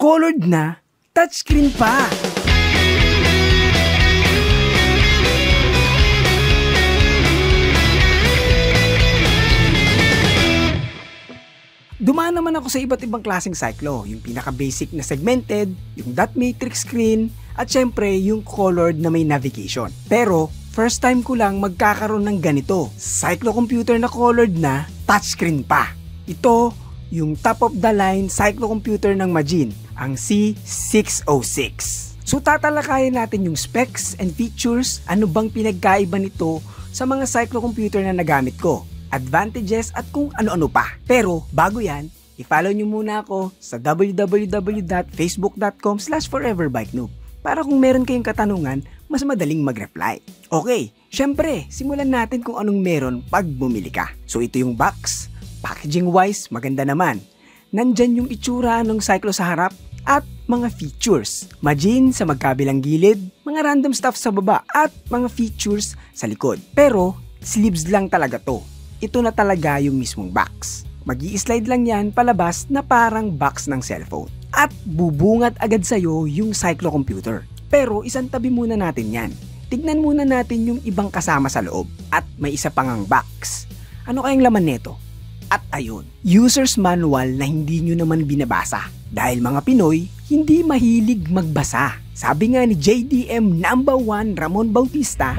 colored na, touchscreen pa! Dumaan naman ako sa iba't ibang klaseng cyclo, yung pinaka-basic na segmented, yung dot matrix screen, at syempre yung colored na may navigation. Pero, first time ko lang magkakaroon ng ganito, cyclocomputer na colored na, touchscreen pa. Ito, yung top of the line cyclocomputer ng Majin, ang C606. So tatalakayin natin yung specs and features, ano bang pinagkaiba nito sa mga cyclocomputer na nagamit ko, advantages at kung ano-ano pa. Pero bago yan, i-follow nyo muna ako sa www.facebook.com/foreverbikeNoob para kung meron kayong katanungan, mas madaling mag-reply. Okay, syempre, simulan natin kung anong meron pag bumili ka. So ito yung box, packaging wise, maganda naman. Nandyan yung itsura ng cyclo sa harap at mga features. Majin sa magkabilang gilid, mga random stuff sa baba at mga features sa likod. Pero sleeves lang talaga to. Ito na talaga yung mismong box. Mag-i-slide lang yan palabas na parang box ng cellphone. At bubungat agad sa'yo yung cyclocomputer. Pero isang tabi muna natin yan. Tignan muna natin yung ibang kasama sa loob. At may isa pang ang box. Ano kayang laman nito? At ayun, user's manual na hindi nyo naman binabasa. Dahil mga Pinoy, hindi mahilig magbasa. Sabi nga ni JDM #1 Ramon Bautista,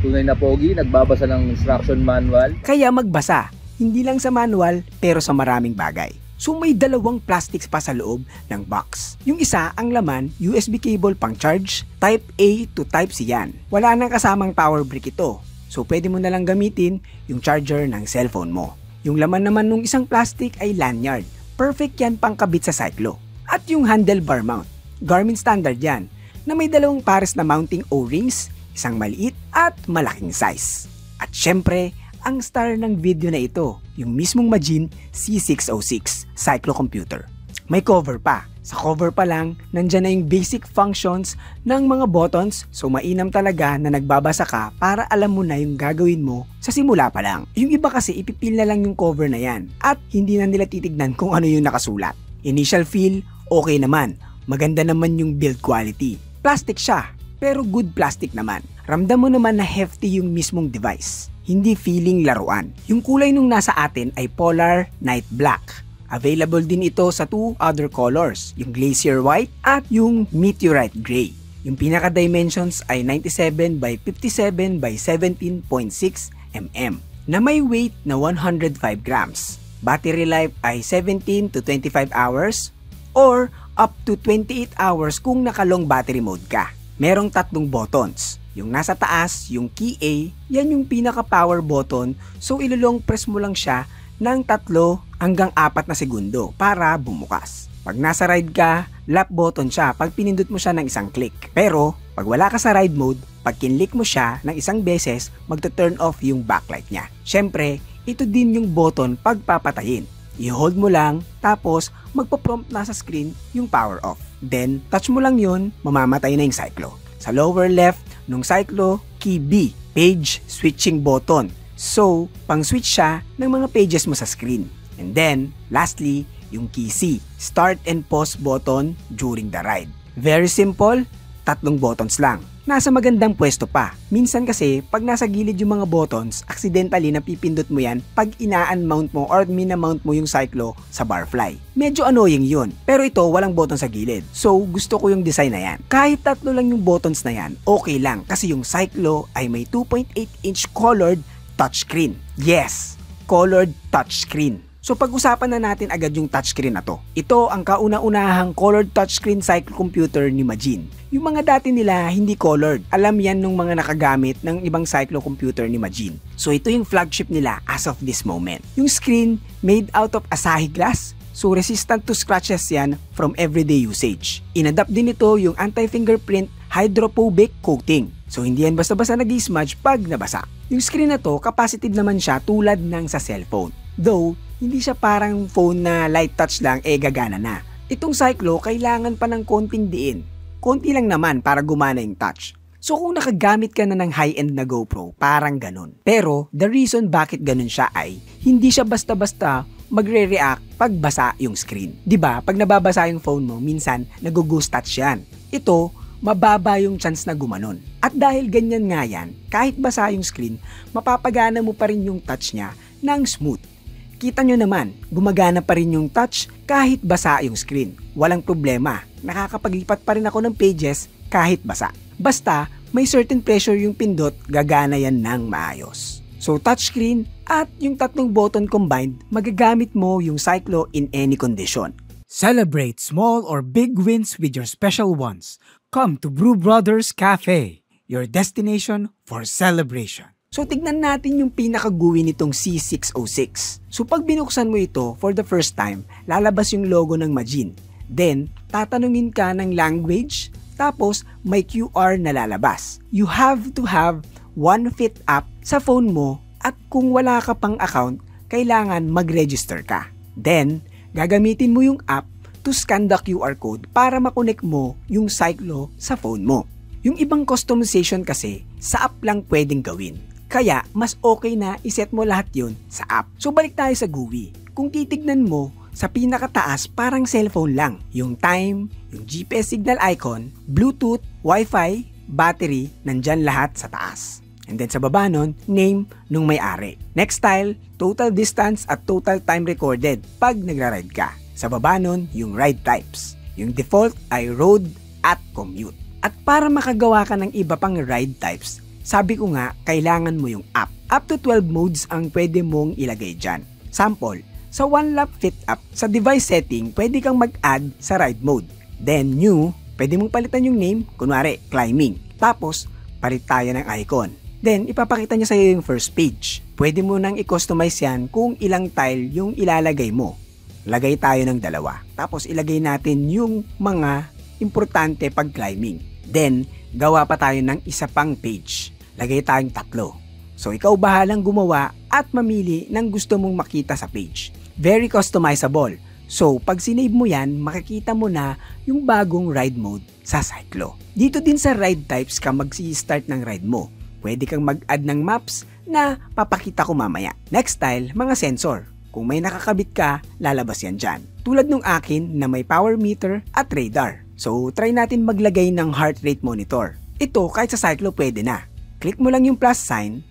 tunay na pogi, nagbabasa ng instruction manual. Kaya magbasa, hindi lang sa manual pero sa maraming bagay. So may dalawang plastics pa sa loob ng box. Yung isa, ang laman, USB cable pang charge, Type A to Type C yan. Wala nang kasamang power brick ito. So pwede mo na lang gamitin yung charger ng cellphone mo. Yung laman naman ng isang plastic ay lanyard. Perfect yan pang kabit sa cyclo. At yung handlebar mount. Garmin standard yan, na may dalawang pares na mounting O-rings, isang maliit at malaking size. At syempre, ang star ng video na ito, yung mismong Majin C606 cyclocomputer. May cover pa. Sa cover pa lang, nandyan na yung basic functions ng mga buttons, so mainam talaga na nagbabasa ka para alam mo na yung gagawin mo sa simula pa lang. Yung iba kasi ipipil na lang yung cover na yan at hindi na nila titignan kung ano yung nakasulat. Initial feel, okay naman. Maganda naman yung build quality. Plastic siya, pero good plastic naman. Ramdam mo naman na hefty yung mismong device. Hindi feeling laruan. Yung kulay nung nasa atin ay Polar Night Black. Available din ito sa two other colors, yung Glacier White at yung Meteorite Gray. Yung pinaka-dimensions ay 97 by 57 by 17.6 mm na may weight na 105 grams. Battery life ay 17 to 25 hours or up to 28 hours kung naka-long battery mode ka. Merong tatlong buttons. Yung nasa taas, yung key A, yan yung pinaka-power button, so ilolong press mo lang siya ng 3 hanggang 4 na segundo para bumukas. Pag nasa ride ka, lap button siya pag pinindot mo siya ng isang click. Pero pag wala ka sa ride mode, pag kinlik mo siya ng isang beses, magta-turn off yung backlight niya. Syempre, ito din yung button pag papatayin. I-hold mo lang, tapos magpo-prompt na sa screen yung power off. Then, touch mo lang yun, mamamatay na yung cyclo. Sa lower left nung cyclo, key B, page switching button. So, pang-switch siya ng mga pages mo sa screen. And then, lastly, yung key C, start and pause button during the ride. Very simple, 3 buttons lang. Nasa magandang pwesto pa. Minsan kasi, pag nasa gilid yung mga buttons, accidentally napipindot mo yan pag ina-unmount mo or mina-mount mo yung cyclo sa barfly. Medyo annoying yun. Pero ito, walang button sa gilid. So, gusto ko yung design na yan. Kahit 3 lang yung buttons na yan, okay lang kasi yung cyclo ay may 2.8-inch colored touchscreen. Yes, colored touchscreen. So pag-usapan na natin agad yung touchscreen na to. Ito ang kauna-unahang colored touchscreen cyclocomputer ni Majin. Yung mga dati nila hindi colored. Alam yan nung mga nakagamit ng ibang cyclocomputer ni Majin. So ito yung flagship nila as of this moment. Yung screen made out of Asahi glass. So resistant to scratches yan from everyday usage. Inadapt din ito yung anti-fingerprint hydrophobic coating. So hindi yan basta-basta nag-smudge pag nabasa. Yung screen na to, capacitive naman siya tulad ng sa cellphone. Though, hindi siya parang phone na light touch lang gagana na. Itong cyclo, kailangan pa ng konting diin. Konti lang naman para gumana yung touch. So kung nakagamit ka na ng high-end na GoPro, parang ganun. Pero, the reason bakit ganun siya ay, hindi siya basta-basta magre-react pag basa yung screen. 'Di ba? Pag nababasa yung phone mo, minsan nag-ghost touch yan. Ito, mababa yung chance na gumanon. At dahil ganyan nga yan, kahit basa yung screen, mapapagana mo pa rin yung touch niya ng smooth. Kita nyo naman, gumagana pa rin yung touch kahit basa yung screen. Walang problema, nakakapaglipat pa rin ako ng pages kahit basa. Basta, may certain pressure yung pindot, gagana yan ng maayos. So touchscreen at yung tatlong button combined, magagamit mo yung Cyclo in any condition. Celebrate small or big wins with your special ones. Come to Brew Brothers Cafe, your destination for celebration. So tignan natin yung pinaka-GUI nitong C606. So pag binuksan mo ito for the first time, lalabas yung logo ng Majin. Then, tatanungin ka ng language, tapos may QR na lalabas. You have to have OneFit app sa phone mo at kung wala ka pang account, kailangan mag-register ka. Then, gagamitin mo yung app to scan the QR code para makonek mo yung Cyclo sa phone mo. Yung ibang customization kasi, sa app lang pwedeng gawin. Kaya, mas okay na iset mo lahat yun sa app. So, balik tayo sa GUI. Kung titignan mo, sa pinakataas parang cellphone lang. Yung time, yung GPS signal icon, Bluetooth, Wi-Fi, battery, nandyan lahat sa taas. And then sa baba nun, name nung may-ari. Next tile, total distance at total time recorded pag nagra-ride ka. Sa baba nun, yung ride types. Yung default ay road at commute. At para makagawa ka ng iba pang ride types, sabi ko nga, kailangan mo yung app. Up to 12 modes ang pwede mong ilagay dyan. Sample, sa OneLap Fit app, sa device setting, pwede kang mag-add sa ride mode. Then new, pwede mong palitan yung name, kunwari, climbing. Tapos, palit tayo ng icon. Then, ipapakita niya sa'yo yung first page. Pwede mo nang i-customize yan kung ilang tile yung ilalagay mo. Lagay tayo ng 2. Tapos, ilagay natin yung mga importante pag climbing. Then, gawa pa tayo ng isa pang page. Lagay tayong 3. So, ikaw bahalang gumawa at mamili ng gusto mong makita sa page. Very customizable. So, pag sinave mo yan, makikita mo na yung bagong ride mode sa Cyclo. Dito din sa ride types ka mag-start ng ride mo. Pwede kang mag-add ng maps na papakita ko mamaya. Next tile, mga sensor. Kung may nakakabit ka, lalabas yan dyan. Tulad nung akin na may power meter at radar. So, try natin maglagay ng heart rate monitor. Ito, kahit sa Cyclo pwede na. Click mo lang yung plus sign,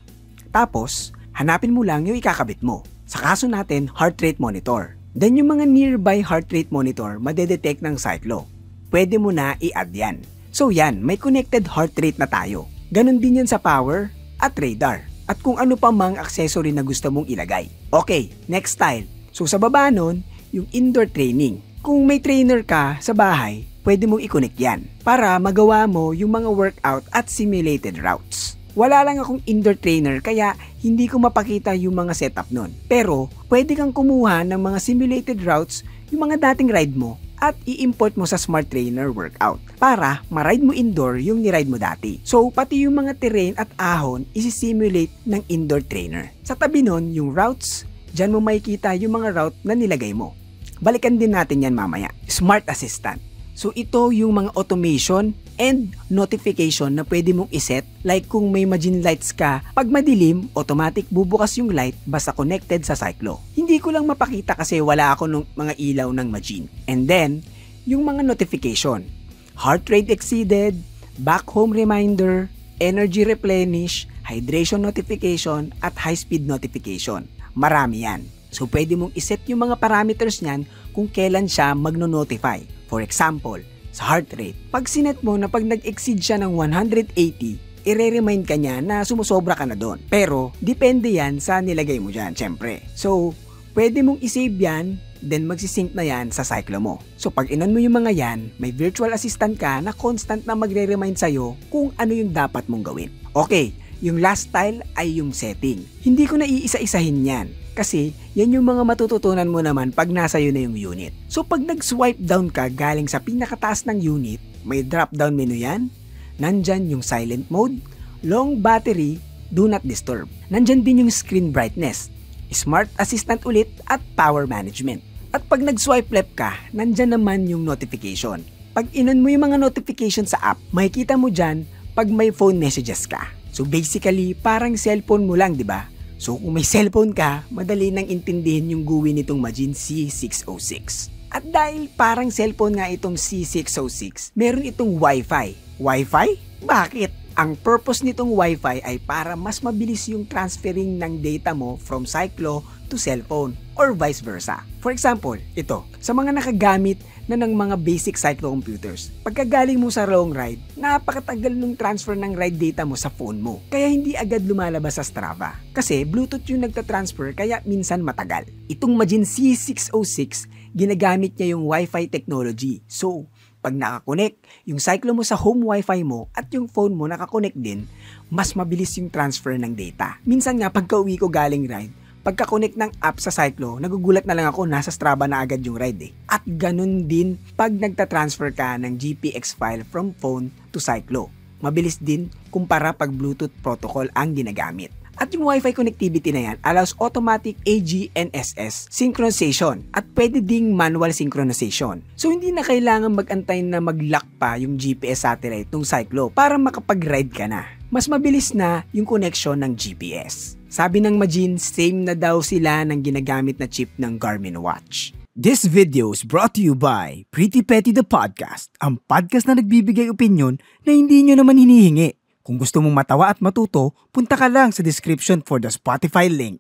tapos hanapin mo lang yung ikakabit mo. Sa kaso natin, heart rate monitor. Then yung mga nearby heart rate monitor, madedetect ng Cyclo. Pwede mo na i-add yan. So yan, may connected heart rate na tayo. Ganon din yan sa power at radar. At kung ano pa mang accessory na gusto mong ilagay. Okay, next tile. So sa baba nun, yung indoor training. Kung may trainer ka sa bahay, pwede mong i-connect yan para magawa mo yung mga workout at simulated routes. Wala lang akong indoor trainer kaya hindi ko mapakita yung mga setup nun. Pero pwede kang kumuha ng mga simulated routes, yung mga dating ride mo at i-import mo sa Smart Trainer workout para ma-ride mo indoor yung ni-ride mo dati. So pati yung mga terrain at ahon isi-simulate ng indoor trainer. Sa tabi nun, yung routes, dyan mo makikita yung mga route na nilagay mo. Balikan din natin yan mamaya. Smart Assistant. So ito yung mga automation and notification na pwede mong iset, like kung may Majin lights ka, pag madilim, automatic bubukas yung light basta connected sa Cyclo. Hindi ko lang mapakita kasi wala ako ng mga ilaw ng Majin. And then, yung mga notification. Heart rate exceeded, back home reminder, energy replenish, hydration notification, at high speed notification. Marami yan. So pwede mong iset yung mga parameters niyan kung kailan siya magno-notify. For example, sa heart rate, pag sinet mo na pag nag-exceed siya ng 180, i-remind ka niya na sumusobra ka na doon. Pero, depende yan sa nilagay mo dyan, syempre. So, pwede mong isave yan, then magsisync na yan sa Cyclo mo. So, pag inon mo yung mga yan, may virtual assistant ka na constant na magre-remind sa'yo kung ano yung dapat mong gawin. Okay, yung last tile ay yung setting. Hindi ko na iisa-isahin yan. Kasi, yan yung mga matututunan mo naman pag nasa yun na yung unit. So, pag nag-swipe down ka galing sa pinakataas ng unit, may drop-down menu yan. Nandyan yung silent mode, long battery, do not disturb. Nandyan din yung screen brightness, smart assistant ulit, at power management. At pag nag-swipe left ka, nandyan naman yung notification. Pag inon mo yung mga notification sa app, makikita mo dyan pag may phone messages ka. So, basically, parang cellphone mo lang, di ba? So kung may cellphone ka, madali nang intindihin yung GUI nitong Majin C606. At dahil parang cellphone nga itong C606, meron itong Wi-Fi. Wi-Fi? Bakit? Ang purpose nitong Wi-Fi ay para mas mabilis yung transferring ng data mo from Cyclo to cellphone or vice versa. For example, ito, sa mga nakagamit na ng mga basic Cyclo computers, pagkagaling mo sa long ride, napakatagal nung transfer ng ride data mo sa phone mo. Kaya hindi agad lumalabas sa Strava. Kasi Bluetooth yung nagtatransfer kaya minsan matagal. Itong Majin C606, ginagamit niya yung Wi-Fi technology. So, pag nakakonect yung Cyclo mo sa home Wi-Fi mo at yung phone mo nakakonect din, mas mabilis yung transfer ng data. Minsan nga pagka-uwi ko galing ride, pagka-connect ng app sa Cyclo, nagugulat na lang ako nasa Strava na agad yung ride eh. At ganun din pag nagta-transfer ka ng GPX file from phone to Cyclo. Mabilis din kumpara pag Bluetooth protocol ang ginagamit. At yung Wi-Fi connectivity na yan allows automatic AGNSS synchronization at pwede ding manual synchronization. So hindi na kailangan mag-antay na mag-lock pa yung GPS satellite ng Cyclo para makapag-ride ka na. Mas mabilis na yung connection ng GPS. Sabi ng Majin, same na daw sila ng ginagamit na chip ng Garmin watch. This video is brought to you by Pretty Petty the Podcast, ang podcast na nagbibigay opinyon na hindi nyo naman hinihingi. Kung gusto mong matawa at matuto, punta ka lang sa description for the Spotify link.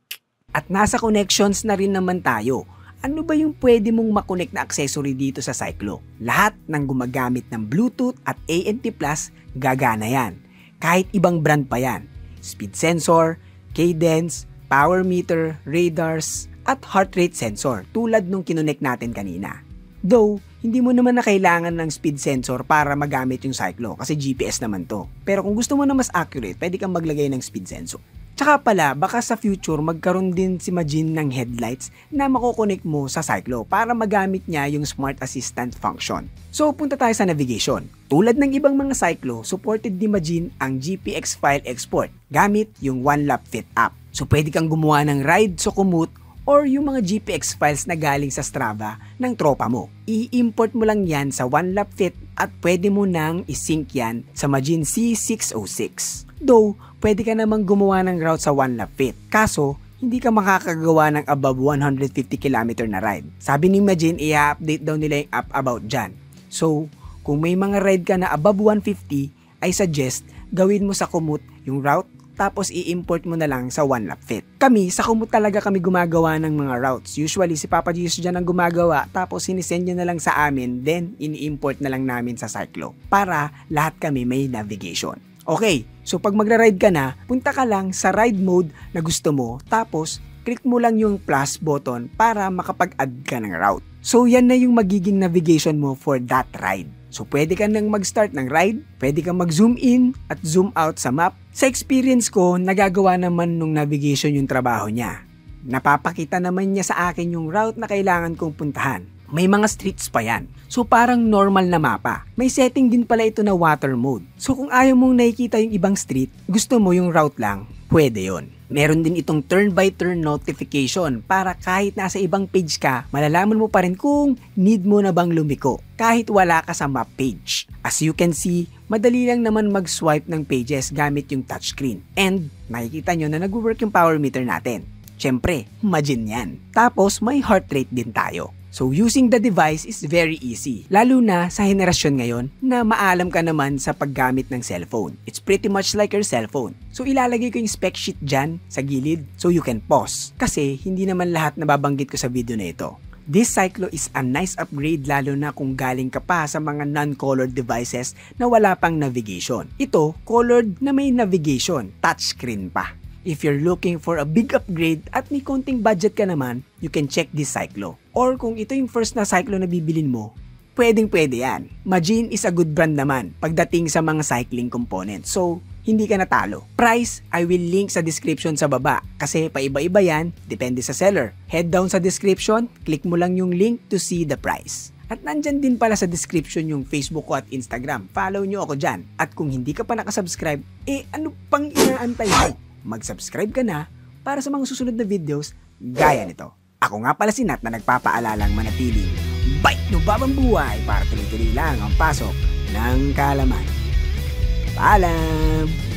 At nasa connections na rin naman tayo. Ano ba yung pwede mong makonect na accessory dito sa Cyclo? Lahat ng gumagamit ng Bluetooth at ANT Plus, gagana yan. Kahit ibang brand pa yan. Speed sensor, cadence, power meter, radars, at heart rate sensor tulad nung kinonect natin kanina. Though, hindi mo naman na kailangan ng speed sensor para magamit yung Cyclo kasi GPS naman to. Pero kung gusto mo na mas accurate, pwede kang maglagay ng speed sensor. Tsaka pala, baka sa future magkaroon din si Majin ng headlights na makokonek mo sa Cyclo para magamit niya yung Smart Assistant function. So punta tayo sa navigation. Tulad ng ibang mga Cyclo, supported ni Majin ang GPX file export gamit yung OneLapFit app. So pwede kang gumawa ng ride sa commute or yung mga GPX files na galing sa Strava ng tropa mo. I-import mo lang yan sa OneLapFit at pwede mo nang isync yan sa Majin C606. Though, pwede ka namang gumawa ng route sa OneLapFit. Kaso, hindi ka makakagawa ng above 150 km na ride. Sabi ni Majin, i-update daw nila yung app about dyan. So, kung may mga ride ka na above 150, I suggest gawin mo sa commute yung route tapos i-import mo na lang sa OneLapFit. Kami, sa commute talaga kami gumagawa ng mga routes. Usually, si Papa Jesus dyan ang gumagawa, tapos sinisend nyo na lang sa amin, then ini-import na lang namin sa Cyclo. Para lahat kami may navigation. Okay, so pag magra-ride ka na, punta ka lang sa ride mode na gusto mo, tapos click mo lang yung plus button para makapag-add ka ng route. So yan na yung magiging navigation mo for that ride. So pwede ka nang mag-start ng ride, pwede kang mag-zoom in at zoom out sa map. Sa experience ko, nagagawa naman nung navigation yung trabaho niya. Napapakita naman niya sa akin yung route na kailangan kong puntahan. May mga streets pa yan. So parang normal na mapa. May setting din pala ito na water mode. So kung ayaw mong nakikita yung ibang street, gusto mo yung route lang, pwede yon. Meron din itong turn-by-turn notification para kahit nasa ibang page ka, malalaman mo pa rin kung need mo na bang lumiko kahit wala ka sa map page. As you can see, madali lang naman mag-swipe ng pages gamit yung touchscreen. And makikita nyo na nag-work yung power meter natin. Siyempre, Majin yan. Tapos may heart rate din tayo. So using the device is very easy, lalo na sa henerasyon ngayon na maalam ka naman sa paggamit ng cellphone. It's pretty much like your cellphone. So ilalagay ko yung spec sheet dyan sa gilid so you can pause. Kasi hindi naman lahat nababanggit ko sa video na ito. This Cyclo is a nice upgrade lalo na kung galing ka pa sa mga non-colored devices na wala pang navigation. Ito, colored na may navigation, touchscreen pa. If you're looking for a big upgrade at may konting budget ka naman, you can check this Cyclo. Or kung ito yung first na Cyclo na bibilin mo, pwedeng-pwede yan. Majin is a good brand naman pagdating sa mga cycling components. So, hindi ka natalo. Price, I will link sa description sa baba kasi paiba-iba yan, depende sa seller. Head down sa description, click mo lang yung link to see the price. At nandyan din pala sa description yung Facebook ko at Instagram. Follow nyo ako dyan. At kung hindi ka pa nakasubscribe, ano pang inaantay mo? Mag-subscribe ka na para sa mga susunod na videos gaya nito. Ako nga pala si Nat na nagpapaalalang manatiling bait no babang buhay para tuloy-tuloy lang ang pasok ng kaalaman. Paalam!